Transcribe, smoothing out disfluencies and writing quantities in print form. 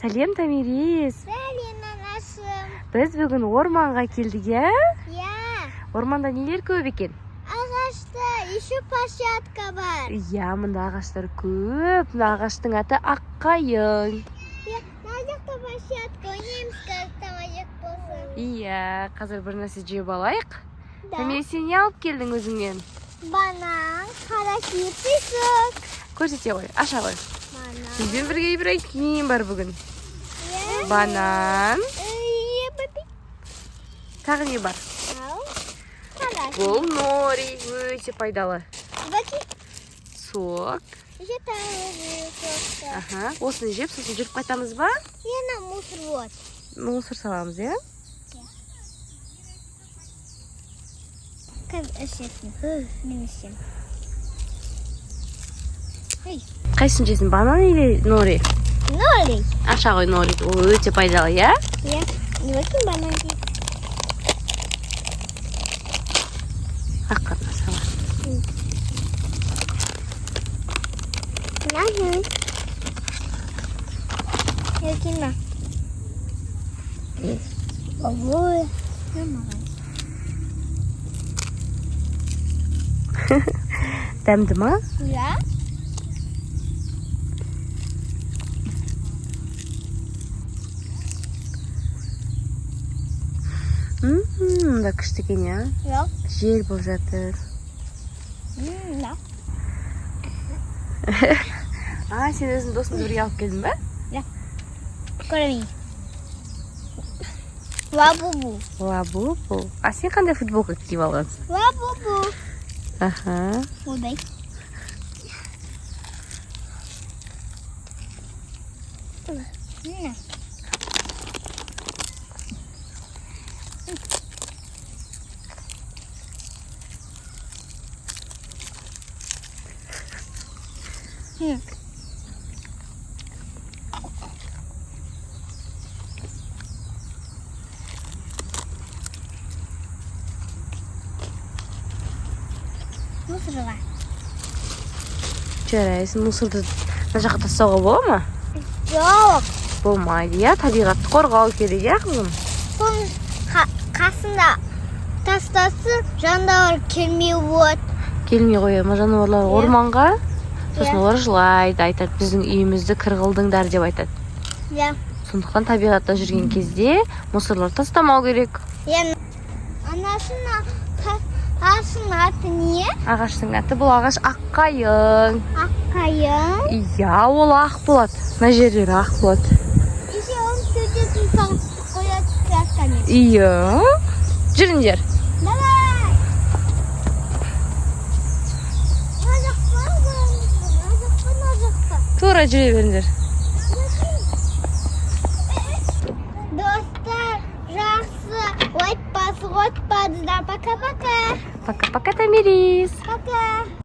Сәлем, Тамирис. Сәлем, анашым. Біз бүгін орманға келдік, иә? Я, Орманда нелер көп екен? ағашта еще площадка бар. Иә, мұнда ағаштар көп. Мына ағаштың аты аққайың. Я, мына жақта площадка, ойнаймыз қазір тамажақ болсын. Иә, қазір бір нәрсе жеп алайық. Да. Тамирис, сен не алып келдің өзіңнен? Банан, қара кирпичок. Көрсете ғой, аша ғой. Банан. Бізбен бірге Ибрагим бар бүгін. Я. Банан. Бәбі. Тағы не бар? Ау. Қара. Бұл нори, өте пайдалы. Бәкі. Сок. Еще тағы. Аха, осыны жеп, сосын жүріп қайтамыз ба? Ена мусор вот. Мусор саламыз, иә? Қазір ішесің. Немесе. Қайсысын жесін, банан или нори? Ноль. Аша ғой нори, ол өте пайдалы, иә? Я. Не bakayım банан değil. Аққатына сала. Нахуй. Yakına. Ой. Дәмді ма? Я. Мында күшті екен, иә? Yok. Жел болып жатыр. Да. Сен өзің досыңды бірге алып келдің бе? Көрмей. Лабубу. Лабубу. Сен қандай футболка киіп алғансың? Лабубу. Аха. Одай. Мусорға. Жарайсың, мусорды мына жаққа тастауға бола ма? Жоқ. Болмайды, иә? Табиғатты қорғау керек, иә, қызым? Соның қасында тастасы жануар келмей болады. Келмей қоя ма жануарлар Иә. орманға? Сосын Иә. олар жылайды, айтады, біздің үйімізді қырғылдыңдар деп айтады. Я. Сондықтан табиғатта жүрген кезде мусорлар тастамау керек. Я. Анасының аты не? Ағаштың аты бұл ағаш аққайың. Аққайың. Иә, ол ақ болады. Мына жерлері ақ болады. Еще оның сөйтетін сағытты қояды краскамен. Иә. Жүріңдер. Давай! Мына жаққа. Тура жүре беріңдер. Достар, жақсы. Лайк басып отпадыңдар. Пока-пока. Пока-пока, Тамирис. Пока.